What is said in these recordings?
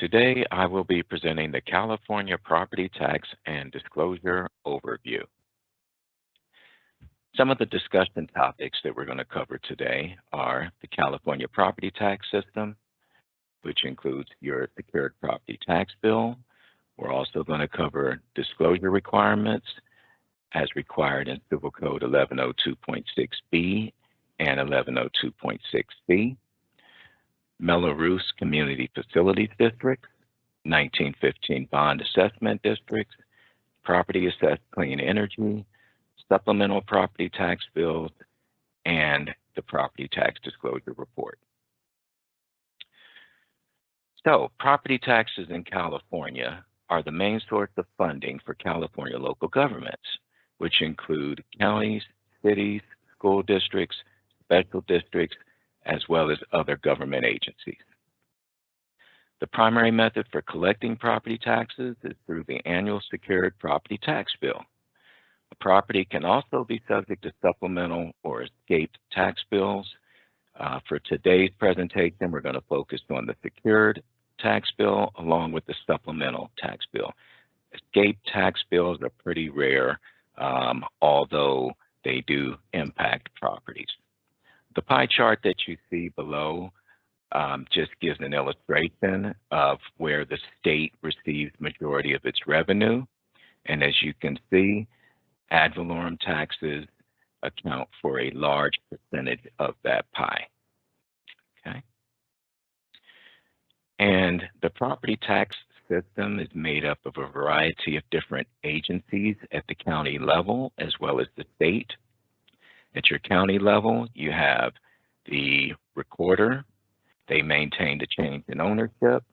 Today, I will be presenting the California Property Tax and Disclosure Overview. Some of the discussion topics that we're going to cover today are the California Property Tax System, which includes your secured property tax bill. We're also going to cover disclosure requirements as required in Civil Code 1102.6b and 1102.6c. Mello-Roos Community Facilities Districts, 1915 Bond Assessment Districts, Property Assessed Clean Energy, Supplemental Property Tax Bills, and the Property Tax Disclosure Report. So, property taxes in California are the main source of funding for California local governments, which include counties, cities, school districts, special districts, as well as other government agencies. The primary method for collecting property taxes is through the annual secured property tax bill. A property can also be subject to supplemental or escaped tax bills. For today's presentation, we're going to focus on the secured tax bill along with the supplemental tax bill. Escaped tax bills are pretty rare, although they do impact properties. The pie chart that you see below just gives an illustration of where the state receives majority of its revenue. And as you can see, ad valorem taxes account for a large percentage of that pie. Okay. And the property tax system is made up of a variety of different agencies at the county level as well as the state. At your county level, you have the recorder. They maintain the change in ownership.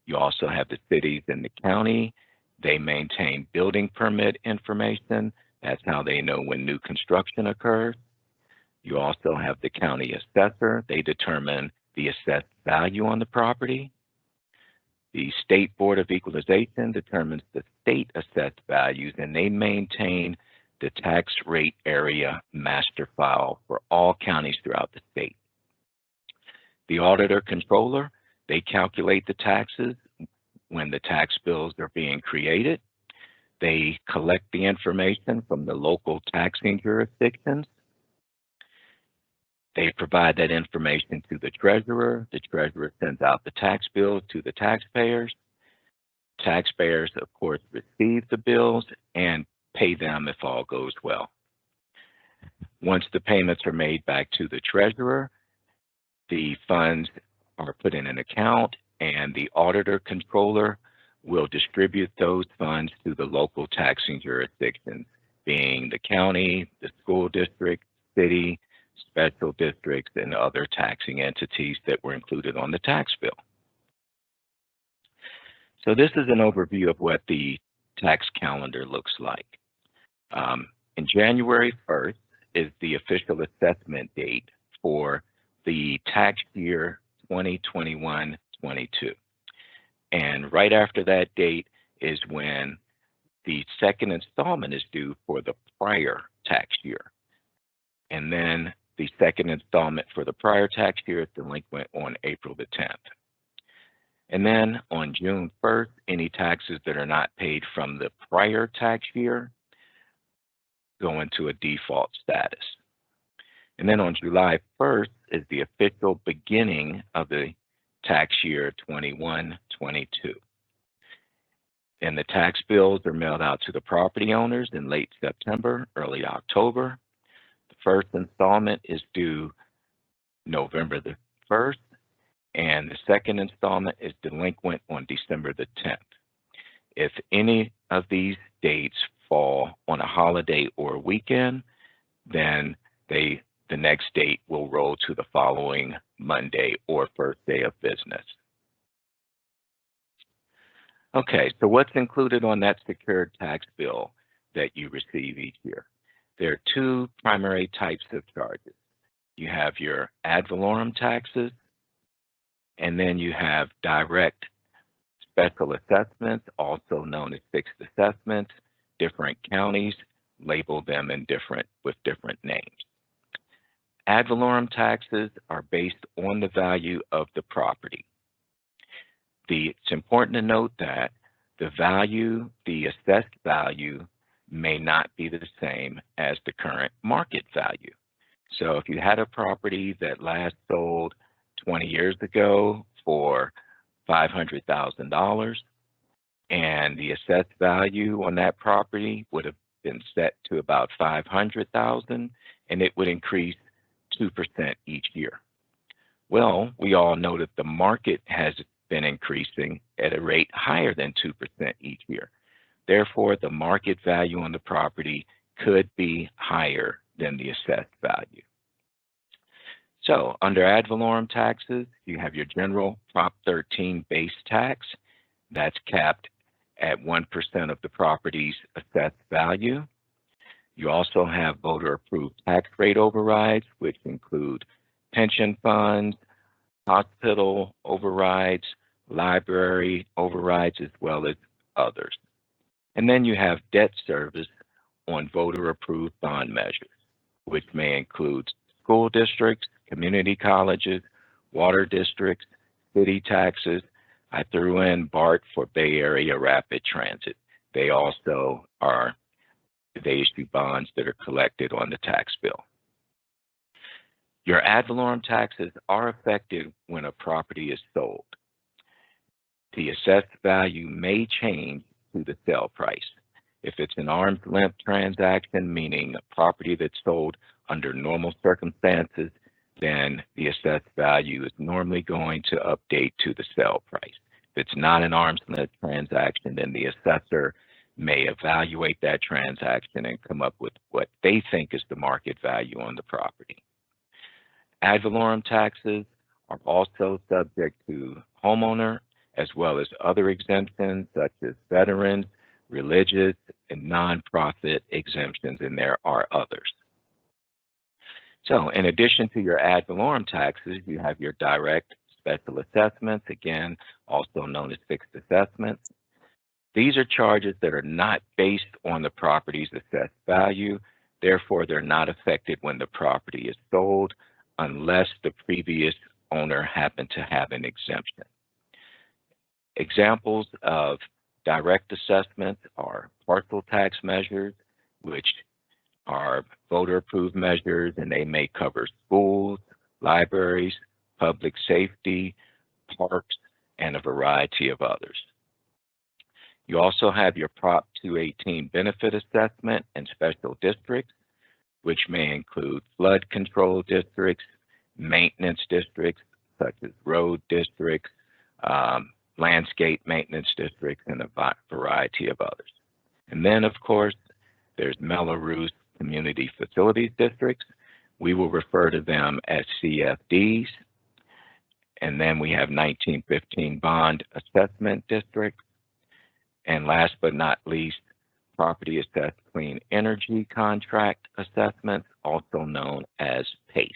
You also have the cities in the county. They maintain building permit information. That's how they know when new construction occurs. You also have the county assessor. They determine the assessed value on the property. The State Board of Equalization determines the state assessed values, and they maintain the tax rate area master file for all counties throughout the state. The auditor controller, they calculate the taxes when the tax bills are being created. They collect the information from the local taxing jurisdictions. They provide that information to the treasurer. The treasurer sends out the tax bills to the taxpayers. Taxpayers, of course, receive the bills and pay them if all goes well. Once the payments are made back to the treasurer, the funds are put in an account, and the auditor controller will distribute those funds to the local taxing jurisdictions, being the county, the school district, city, special districts, and other taxing entities that were included on the tax bill. So this is an overview of what the tax calendar looks like. In January 1st is the official assessment date for the tax year 2021-22. And right after that date is when the second installment is due for the prior tax year. And then the second installment for the prior tax year is delinquent on April the 10th. And then on June 1st, any taxes that are not paid from the prior tax year go into a default status. And then on July 1st is the official beginning of the tax year 21-22. And the tax bills are mailed out to the property owners in late September, early October. The first installment is due November the 1st, and the second installment is delinquent on December the 10th. If any of these dates fall on a holiday or a weekend, then the next date will roll to the following Monday or first day of business. Okay, so what's included on that secured tax bill that you receive each year? There are two primary types of charges. You have your ad valorem taxes, and then you have direct special assessments, also known as fixed assessments. Different counties label them with different names. Ad valorem taxes are based on the value of the property. It's important to note that the assessed value may not be the same as the current market value. So if you had a property that last sold 20 years ago for $500,000 and the assessed value on that property would have been set to about $500,000 and it would increase 2% each year. Well, we all know that the market has been increasing at a rate higher than 2% each year. Therefore, the market value on the property could be higher than the assessed value. So under ad valorem taxes, you have your general Prop 13 base tax. That's capped at 1% of the property's assessed value. You also have voter-approved tax rate overrides, which include pension funds, hospital overrides, library overrides, as well as others. And then you have debt service on voter-approved bond measures, which may include school districts, community colleges, water districts, city taxes. I threw in BART for Bay Area Rapid Transit. They issue bonds that are collected on the tax bill. Your ad valorem taxes are affected when a property is sold. The assessed value may change to the sale price. If it's an arm's length transaction, meaning a property that's sold under normal circumstances, then the assessed value is normally going to update to the sale price. If it's not an arm's length transaction, then the assessor may evaluate that transaction and come up with what they think is the market value on the property. Ad valorem taxes are also subject to homeowner as well as other exemptions such as veterans, religious, and nonprofit exemptions, and there are others. So in addition to your ad valorem taxes, you have your direct special assessments, again, also known as fixed assessments. These are charges that are not based on the property's assessed value. Therefore, they're not affected when the property is sold unless the previous owner happened to have an exemption. Examples of direct assessments are parcel tax measures, which are voter-approved measures, and they may cover schools, libraries, public safety, parks, and a variety of others. You also have your Prop 218 benefit assessment and special districts, which may include flood control districts, maintenance districts, such as road districts, landscape maintenance districts, and a variety of others. And then, of course, there's Mello-Roos community facilities districts. We will refer to them as CFDs. And then we have 1915 bond assessment districts. And last but not least, property assessed clean energy contract assessments, also known as PACE.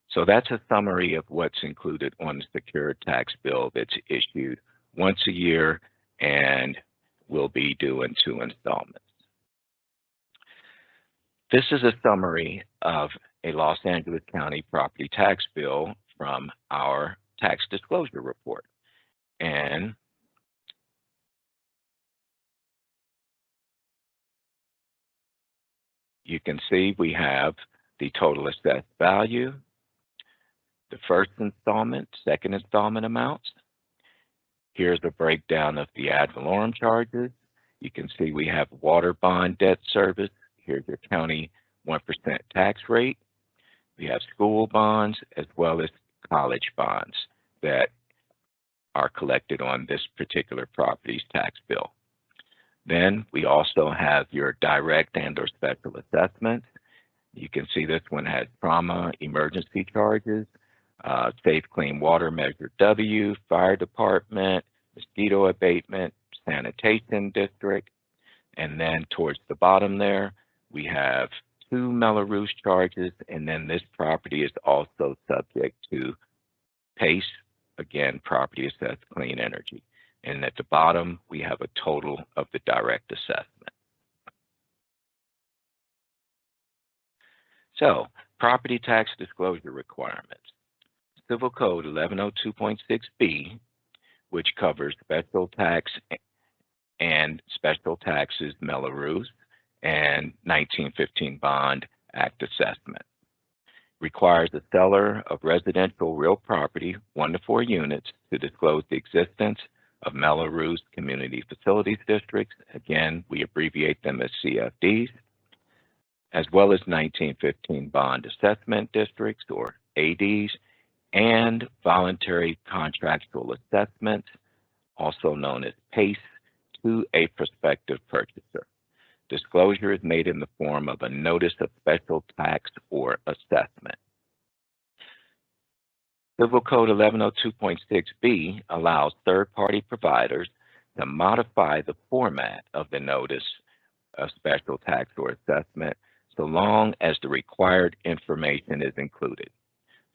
So that's a summary of what's included on the secured tax bill that's issued once a year and will be due in 2 installments. This is a summary of a Los Angeles County property tax bill from our tax disclosure report. And you can see we have the total assessed value, the first installment, second installment amounts. Here's a breakdown of the ad valorem charges. You can see we have water bond debt service. Here's your county 1% tax rate. We have school bonds as well as college bonds that are collected on this particular property's tax bill. Then we also have your direct and or special assessments. You can see this one has trauma, emergency charges, safe clean water measure W, fire department, mosquito abatement, sanitation district. And then towards the bottom there, we have 2 Mello-Roos charges, and then this property is also subject to PACE, again, property assessed clean energy. And at the bottom, we have a total of the direct assessment. So, property tax disclosure requirements. Civil Code 1102.6B, which covers special tax and special taxes Mello-Roos and 1915 Bond Act assessment. Requires the seller of residential real property, 1 to 4 units, to disclose the existence of Mello-Roos Community Facilities Districts. Again, we abbreviate them as CFDs, as well as 1915 Bond Assessment Districts, or ADs, and Voluntary Contractual Assessments, also known as PACE, to a prospective purchaser. Disclosure is made in the form of a notice of special tax or assessment. Civil Code 1102.6B allows third-party providers to modify the format of the notice of special tax or assessment so long as the required information is included.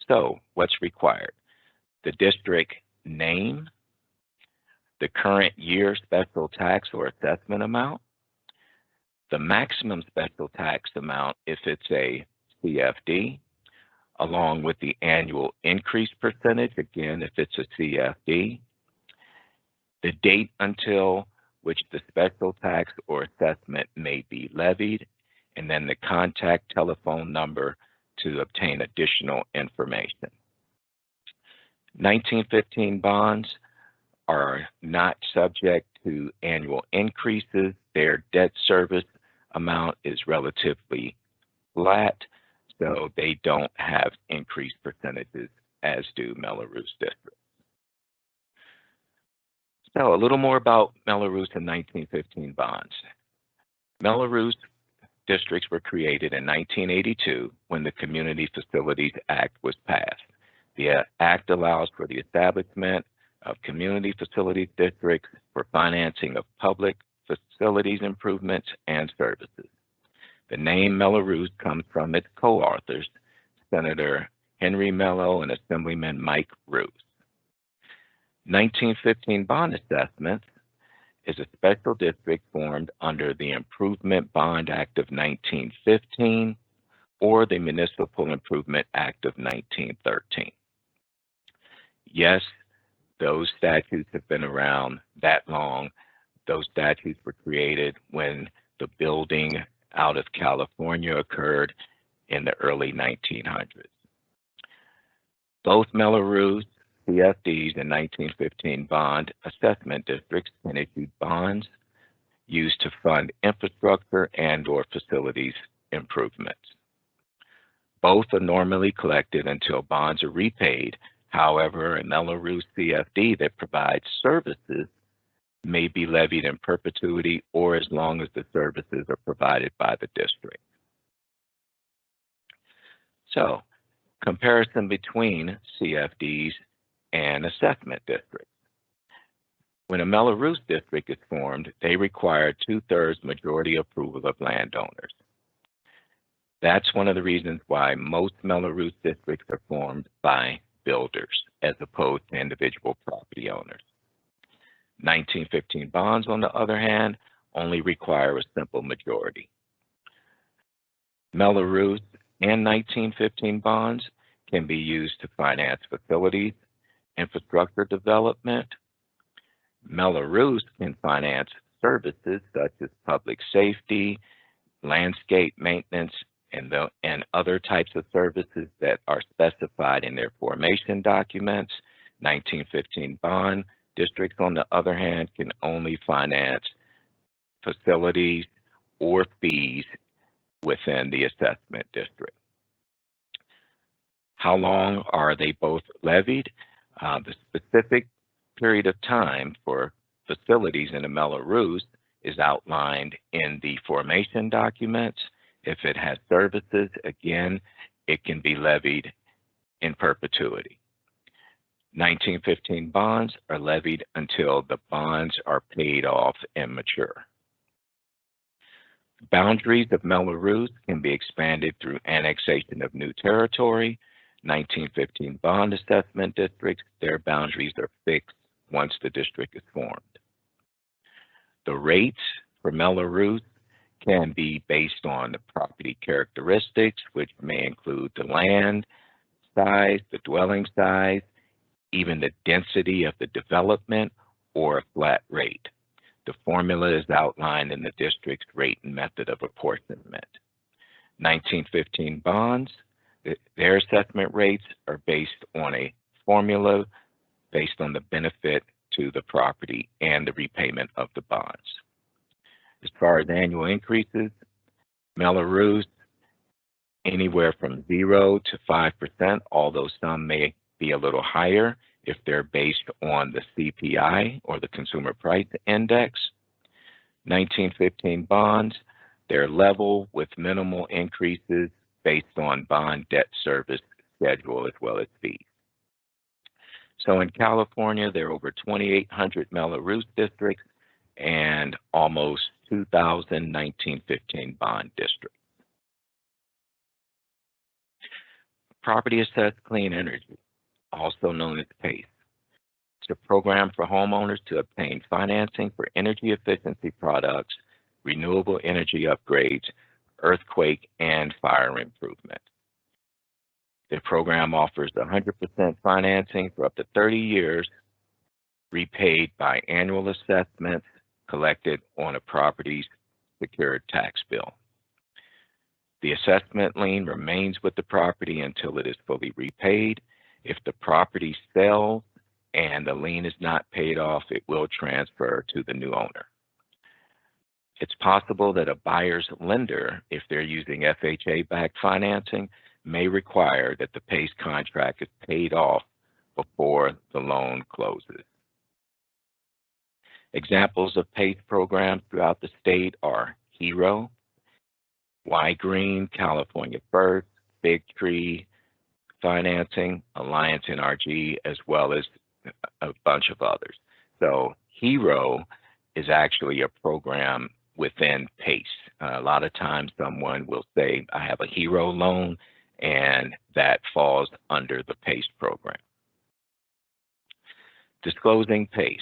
So, what's required? The district name, the current year special tax or assessment amount, the maximum special tax amount if it's a CFD, along with the annual increase percentage, again, if it's a CFD, the date until which the special tax or assessment may be levied, and then the contact telephone number to obtain additional information. 1915 bonds are not subject to annual increases. Their debt service amount is relatively flat, so they don't have increased percentages as do Mello-Roos districts. So a little more about Mello-Roos and 1915 bonds. Mello-Roos districts were created in 1982 when the Community Facilities Act was passed. The Act allows for the establishment of community facilities districts for financing of public facilities improvements and services. The name Mello-Roos comes from its co-authors, Senator Henry Mello and Assemblyman Mike Roos. 1915 bond assessments is a special district formed under the Improvement Bond Act of 1915 or the Municipal Improvement Act of 1913. Yes, those statutes have been around that long. Those statutes were created when the building out of California occurred in the early 1900s. Both Mello-Roos, CFDs, and 1915 bond assessment districts can issue bonds used to fund infrastructure and/or facilities improvements. Both are normally collected until bonds are repaid. However, a Mello-Roos CFD that provides services may be levied in perpetuity or as long as the services are provided by the district. So, comparison between CFDs and assessment districts. When a Mello-Roos district is formed, they require 2/3 majority approval of landowners. That's one of the reasons why most Mello-Roos districts are formed by builders as opposed to individual property owners. 1915 bonds, on the other hand, only require a simple majority. Mello-Roos and 1915 bonds can be used to finance facilities, infrastructure development. Mello-Roos can finance services such as public safety, landscape maintenance, and other types of services that are specified in their formation documents. 1915 bond districts, on the other hand, can only finance facilities or fees within the assessment district. How long are they both levied? The specific period of time for facilities in the Mello-Roos is outlined in the formation documents. If it has services, again, it can be levied in perpetuity. 1915 bonds are levied until the bonds are paid off and mature. Boundaries of Mello-Roos can be expanded through annexation of new territory. 1915 bond assessment districts, their boundaries are fixed once the district is formed. The rates for Mello-Roos can be based on the property characteristics, which may include the land, size, the dwelling size, even the density of the development, or a flat rate. The formula is outlined in the district's rate and method of apportionment. 1915 bonds, their assessment rates are based on a formula based on the benefit to the property and the repayment of the bonds. As far as annual increases, Mello-Roos, anywhere from 0 to 5%, although some may be a little higher if they're based on the CPI or the Consumer Price Index. 1915 bonds, they're level with minimal increases based on bond debt service schedule as well as fees. So in California, there are over 2,800 Mello-Roos districts and almost 2,000 1915 bond districts. Property Assessed Clean Energy, also known as PACE. It's a program for homeowners to obtain financing for energy efficiency products, renewable energy upgrades, earthquake, and fire improvement. The program offers 100% financing for up to 30 years, repaid by annual assessments collected on a property's secured tax bill. The assessment lien remains with the property until it is fully repaid. If the property sells and the lien is not paid off, it will transfer to the new owner. It's possible that a buyer's lender, if they're using FHA-backed financing, may require that the PACE contract is paid off before the loan closes. Examples of PACE programs throughout the state are HERO, Y-Green, California First, Big Tree Financing, Alliance NRG, as well as a bunch of others. So HERO is actually a program within PACE. A lot of times someone will say, I have a HERO loan, and that falls under the PACE program. Disclosing PACE.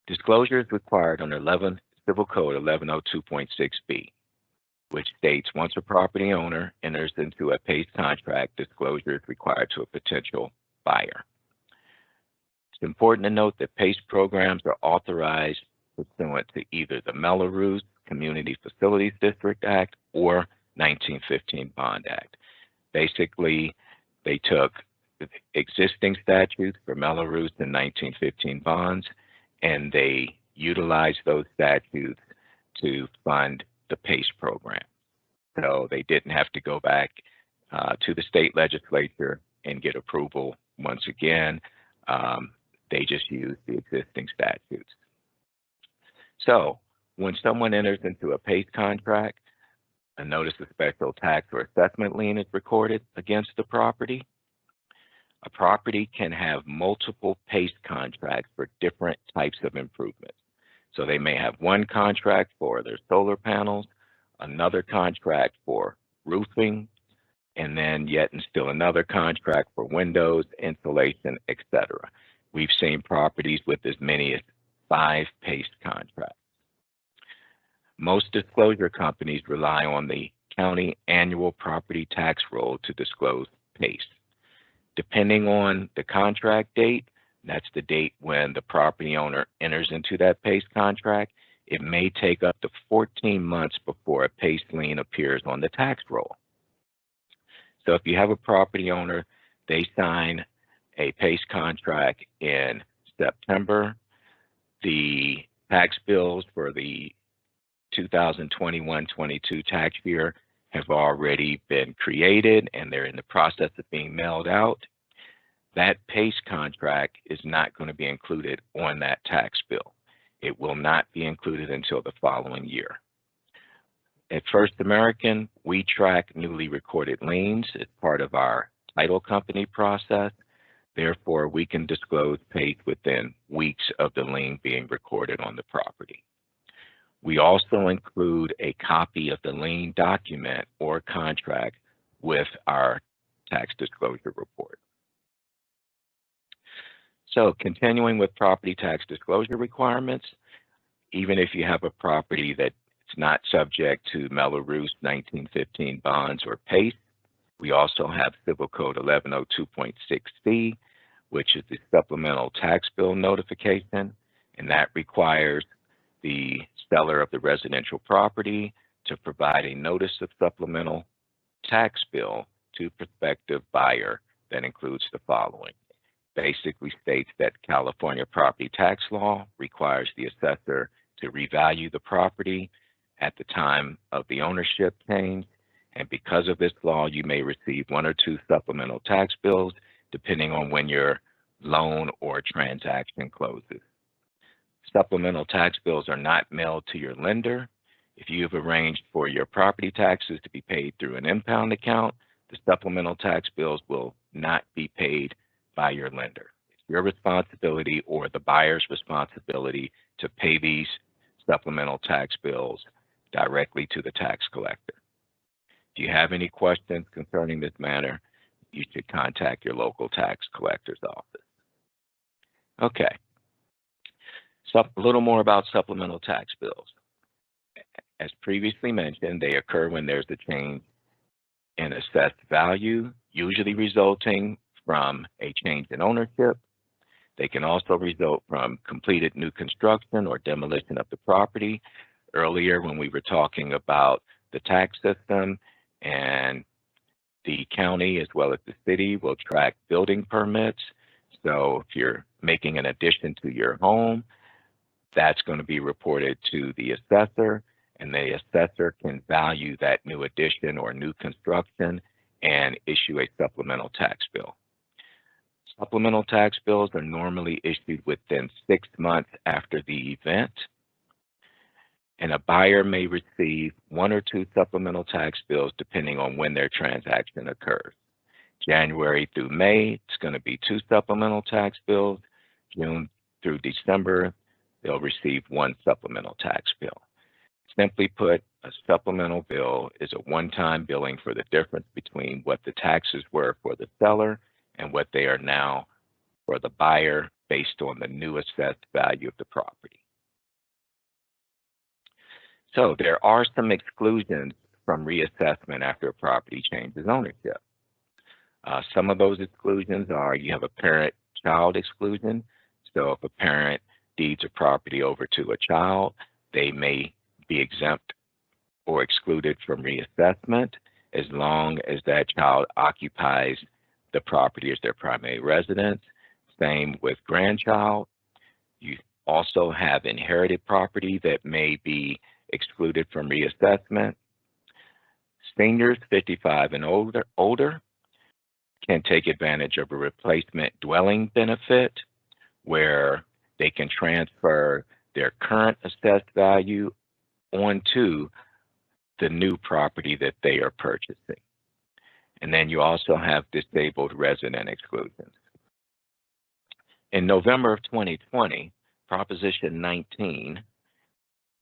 Disclosure is required under Civil Code 1102.6b, which states once a property owner enters into a PACE contract, disclosure is required to a potential buyer. It's important to note that PACE programs are authorized pursuant to either the Mello-Roos Community Facilities District Act or 1915 Bond Act. Basically, they took existing statutes for Mello-Roos and 1915 bonds, and they utilized those statutes to fund the PACE program. So they didn't have to go back to the state legislature and get approval once again. They just used the existing statutes. So when someone enters into a PACE contract, a notice of special tax or assessment lien is recorded against the property. A property can have multiple PACE contracts for different types of improvements. So they may have one contract for their solar panels, another contract for roofing, and then yet and still another contract for windows, insulation, etc. We've seen properties with as many as 5 PACE contracts. Most disclosure companies rely on the county annual property tax roll to disclose PACE. Depending on the contract date, that's the date when the property owner enters into that PACE contract, it may take up to 14 months before a PACE lien appears on the tax roll. So if you have a property owner, they sign a PACE contract in September, the tax bills for the 2021-22 tax year have already been created and they're in the process of being mailed out. That PACE contract is not going to be included on that tax bill. It will not be included until the following year. At First American, we track newly recorded liens as part of our title company process. Therefore, we can disclose PACE within weeks of the lien being recorded on the property. We also include a copy of the lien document or contract with our tax disclosure report. So continuing with property tax disclosure requirements, even if you have a property that's not subject to Mello-Roos 1915 bonds or PACE, We also have Civil Code 1102.6C, which is the Supplemental Tax Bill notification, and that requires the seller of the residential property to provide a notice of supplemental tax bill to prospective buyer that includes the following. Basically states that California property tax law requires the assessor to revalue the property at the time of the ownership change, and because of this law, you may receive 1 or 2 supplemental tax bills depending on when your loan or transaction closes. Supplemental tax bills are not mailed to your lender. If you have arranged for your property taxes to be paid through an impound account, the supplemental tax bills will not be paid by your lender. It's your responsibility or the buyer's responsibility to pay these supplemental tax bills directly to the tax collector. If you have any questions concerning this matter, you should contact your local tax collector's office. Okay, so a little more about supplemental tax bills. As previously mentioned, they occur when there's a change in assessed value, usually resulting from a change in ownership. They can also result from completed new construction or demolition of the property. Earlier, when we were talking about the tax system, and the county as well as the city will track building permits. So if you're making an addition to your home, that's going to be reported to the assessor, and the assessor can value that new addition or new construction and issue a supplemental tax bill. Supplemental tax bills are normally issued within 6 months after the event, and a buyer may receive 1 or 2 supplemental tax bills depending on when their transaction occurs. January through May, it's going to be 2 supplemental tax bills. June through December, they'll receive 1 supplemental tax bill. Simply put, a supplemental bill is a one-time billing for the difference between what the taxes were for the seller and what they are now for the buyer based on the new assessed value of the property. So there are some exclusions from reassessment after a property changes ownership. Some of those exclusions are, you have a parent-child exclusion. So if a parent deeds a property over to a child, they may be exempt or excluded from reassessment as long as that child occupies the property as their primary residence. Same with grandchild. You also have inherited property that may be excluded from reassessment. Seniors 55 and older can take advantage of a replacement dwelling benefit where they can transfer their current assessed value onto the new property that they are purchasing. And then you also have disabled resident exclusions. In November of 2020, Proposition 19,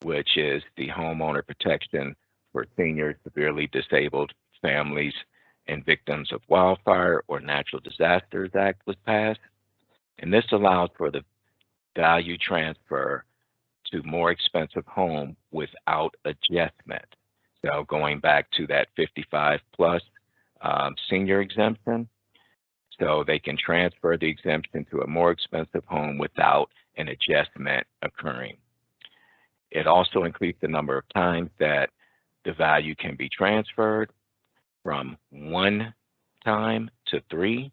which is the homeowner protection for seniors, severely disabled families, and victims of wildfire or natural disasters act, was passed. And this allows for the value transfer to more expensive home without adjustment. So going back to that 55 plus senior exemption, so they can transfer the exemption to a more expensive home without an adjustment occurring. It also increased the number of times that the value can be transferred from 1 time to 3.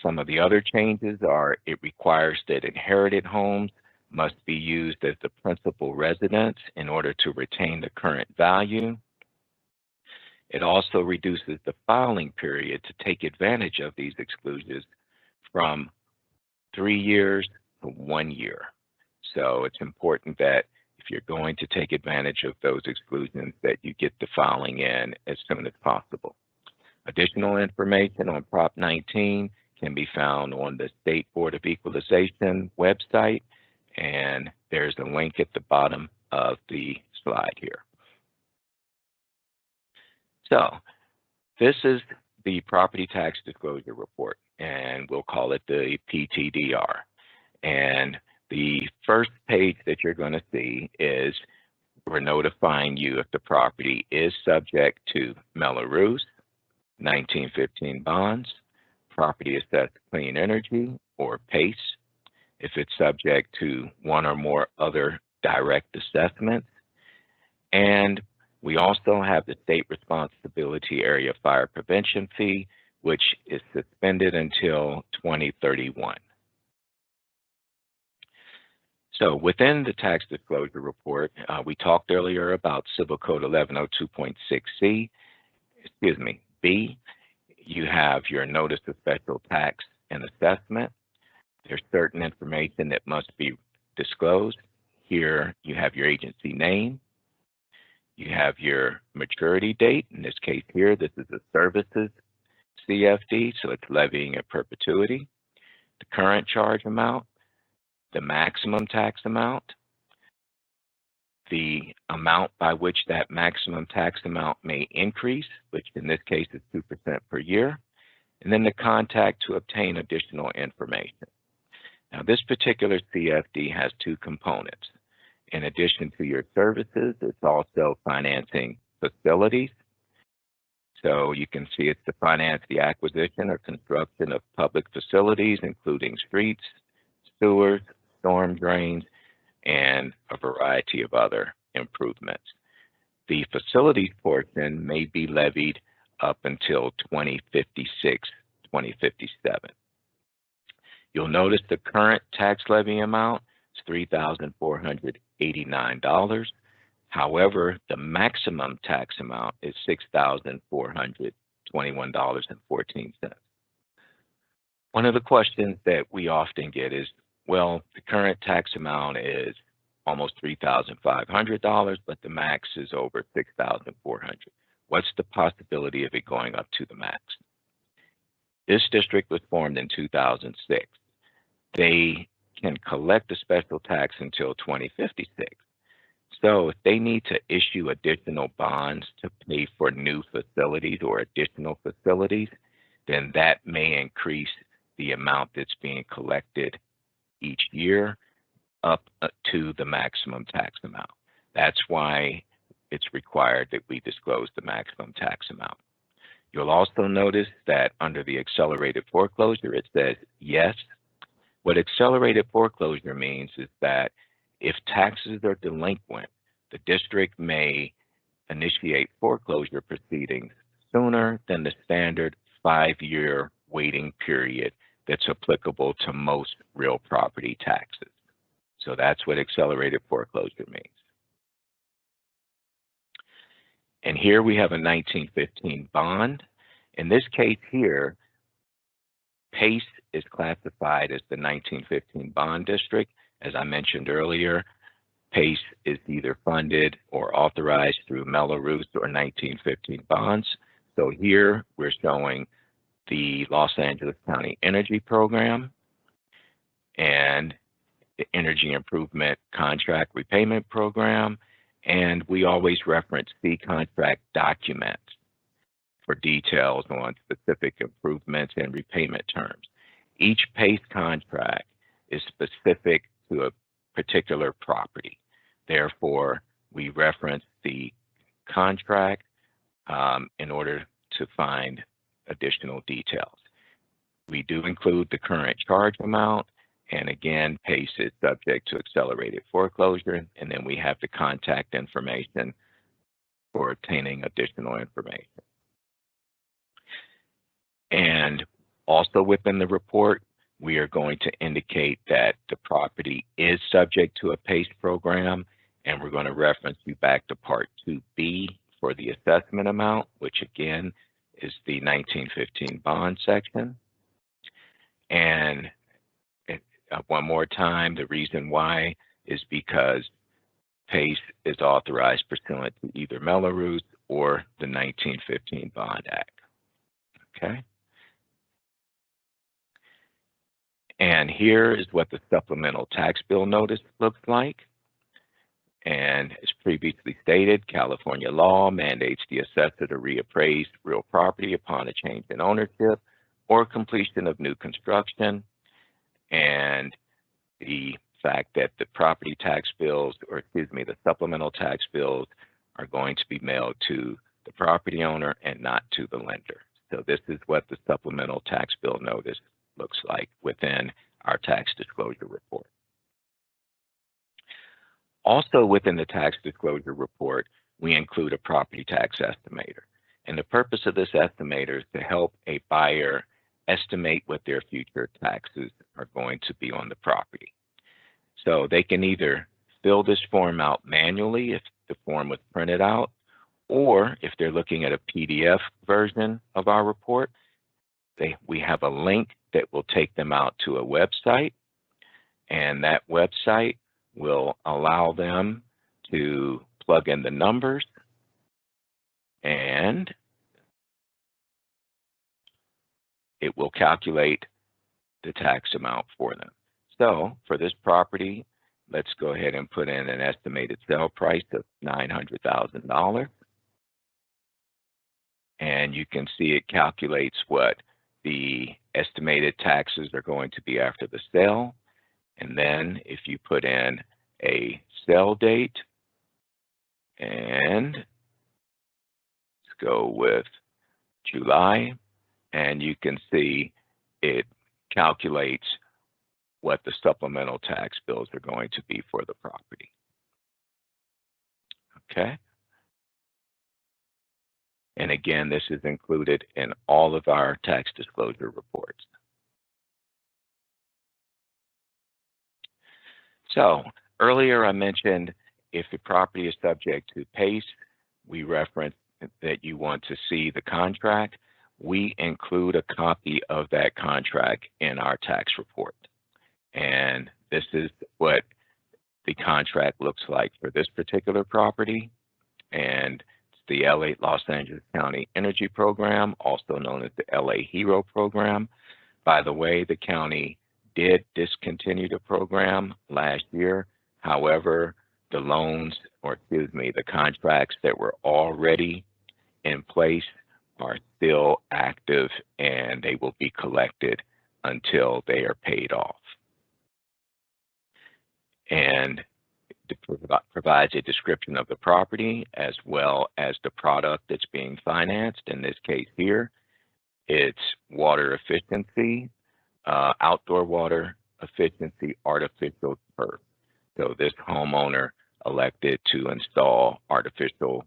Some of the other changes are it requires that inherited homes must be used as the principal residence in order to retain the current value. It also reduces the filing period to take advantage of these exclusions from 3 years to 1 year. So it's important that if you're going to take advantage of those exclusions, that you get the filing in as soon as possible. Additional information on Prop 19 can be found on the State Board of Equalization website, and there's a link at the bottom of the slide here. So this is the Property Tax Disclosure Report, and we'll call it the PTDR. And the first page that you're going to see is we're notifying you if the property is subject to Mello-Roos. 1915 bonds, property assessed clean energy, or PACE, if it's subject to one or more other direct assessments. And we also have the state responsibility area fire prevention fee, which is suspended until 2031. So within the tax disclosure report, we talked earlier about Civil Code 1102.6C, B. You have your notice of special tax and assessment. There's certain information that must be disclosed. Here you have your agency name. You have your maturity date. In this case here, this is a services CFD, so it's levying in perpetuity. The current charge amount, the maximum tax amount, the amount by which that maximum tax amount may increase, which in this case is 2% per year, and then the contact to obtain additional information. Now, this particular CFD has two components. In addition to your services, it's also financing facilities. So you can see it's to finance the acquisition or construction of public facilities, including streets, sewers, storm drains, and a variety of other improvements. The facilities portion may be levied up until 2056, 2057. You'll notice the current tax levy amount is $3,489. However, the maximum tax amount is $6,421.14. One of the questions that we often get is, well, the current tax amount is almost $3,500, but the max is over $6,400. What's the possibility of it going up to the max? This district was formed in 2006. They can collect a special tax until 2056. So if they need to issue additional bonds to pay for new facilities or additional facilities, then that may increase the amount that's being collected each year up to the maximum tax amount. That's why it's required that we disclose the maximum tax amount. You'll also notice that under the accelerated foreclosure, it says yes. What accelerated foreclosure means is that if taxes are delinquent, the district may initiate foreclosure proceedings sooner than the standard 5-year waiting period that's applicable to most real property taxes. So that's what accelerated foreclosure means. And here we have a 1915 bond. In this case here, PACE is classified as the 1915 bond district. As I mentioned earlier, PACE is either funded or authorized through Mello-Roos or 1915 bonds. So here we're showing the Los Angeles County Energy Program and the Energy Improvement Contract Repayment Program, and we always reference the contract documents for details on specific improvements and repayment terms. Each PACE contract is specific to a particular property. Therefore, we reference the contract in order to find additional details. We do include the current charge amount, and again, PACE is subject to accelerated foreclosure, and then we have the contact information for obtaining additional information. And also within the report, we are going to indicate that the property is subject to a PACE program, and we're going to reference you back to Part 2B for the assessment amount, which again is the 1915 bond section. And one more time, the reason why is because PACE is authorized pursuant to either Mello-Roos or the 1915 Bond Act. Okay. And here is what the supplemental tax bill notice looks like. And as previously stated, California law mandates the assessor to reappraise real property upon a change in ownership or completion of new construction. And the fact that the property tax bills, or excuse me, the supplemental tax bills are going to be mailed to the property owner and not to the lender. So this is what the supplemental tax bill notice looks like within our tax disclosure report. Also within the tax disclosure report, we include a property tax estimator. And the purpose of this estimator is to help a buyer estimate what their future taxes are going to be on the property. So they can either fill this form out manually if the form was printed out, or if they're looking at a PDF version of our report, we have a link that will take them out to a website, and that website will allow them to plug in the numbers and it will calculate the tax amount for them. So for this property, let's go ahead and put in an estimated sale price of $900,000. And you can see it calculates what the estimated taxes are going to be after the sale. And then if you put in a sale date, and let's go with July, and you can see it calculates what the supplemental tax bills are going to be for the property. Okay. And again, this is included in all of our tax disclosure reports. So earlier I mentioned if the property is subject to PACE, we referenced that you want to see the contract. We include a copy of that contract in our tax report. And this is what the contract looks like for this particular property. And it's the LA Los Angeles County Energy Program, also known as the LA HERO Program. By the way, the county did discontinue the program last year. However, the loans, or excuse me, the contracts that were already in place are still active and they will be collected until they are paid off. And it provides a description of the property as well as the product that's being financed. In this case here, it's water efficiency, outdoor water efficiency artificial turf. So this homeowner elected to install artificial,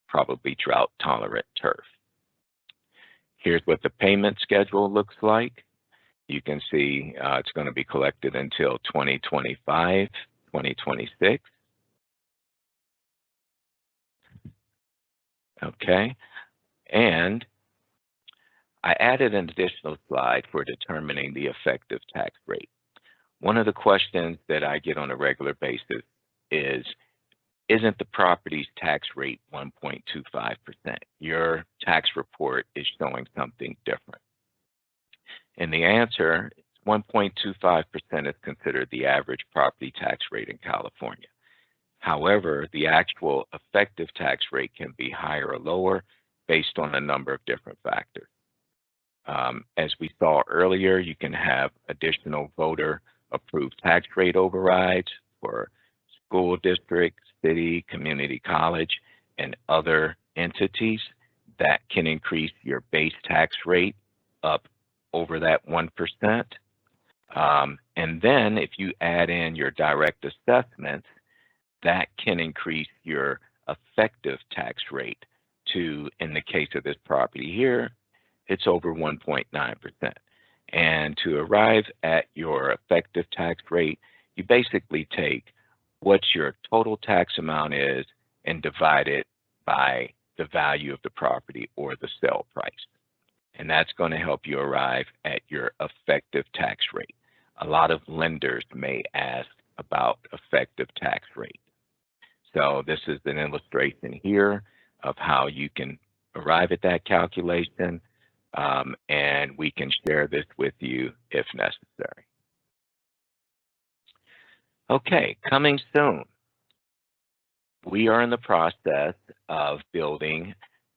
probably drought tolerant turf. Here's what the payment schedule looks like. You can see it's going to be collected until 2025, 2026. Okay, and I added an additional slide for determining the effective tax rate. One of the questions that I get on a regular basis is, isn't the property's tax rate 1.25%? Your tax report is showing something different. And the answer, 1.25% is considered the average property tax rate in California. However, the actual effective tax rate can be higher or lower based on a number of different factors. As we saw earlier, you can have additional voter approved tax rate overrides for school district, city, community college, and other entities that can increase your base tax rate up over that 1%. And then if you add in your direct assessments, that can increase your effective tax rate to, in the case of this property here, it's over 1.9%. And to arrive at your effective tax rate, you basically take what your total tax amount is and divide it by the value of the property or the sale price. And that's going to help you arrive at your effective tax rate. A lot of lenders may ask about effective tax rate. So this is an illustration here of how you can arrive at that calculation, and we can share this with you if necessary. Okay, coming soon. We are in the process of building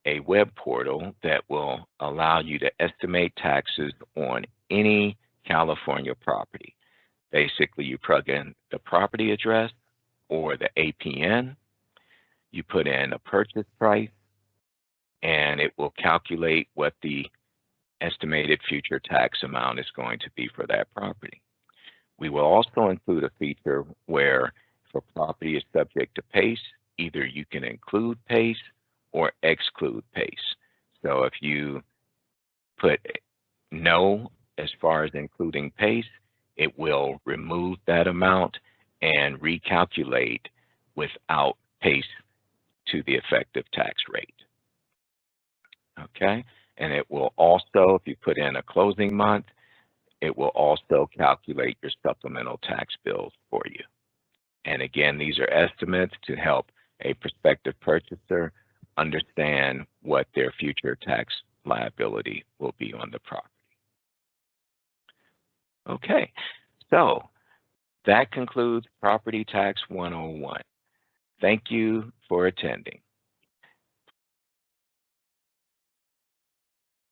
a web portal that will allow you to estimate taxes on any California property. Basically, you plug in the property address or the APN, you put in a purchase price, and it will calculate what the estimated future tax amount is going to be for that property. We will also include a feature where if a property is subject to PACE, either you can include PACE or exclude PACE. So if you put no as far as including PACE, it will remove that amount and recalculate without PACE to the effective tax rate. Okay, and it will also, if you put in a closing month, it will also calculate your supplemental tax bills for you. And again, these are estimates to help a prospective purchaser understand what their future tax liability will be on the property. Okay, so that concludes Property Tax 101. Thank you for attending.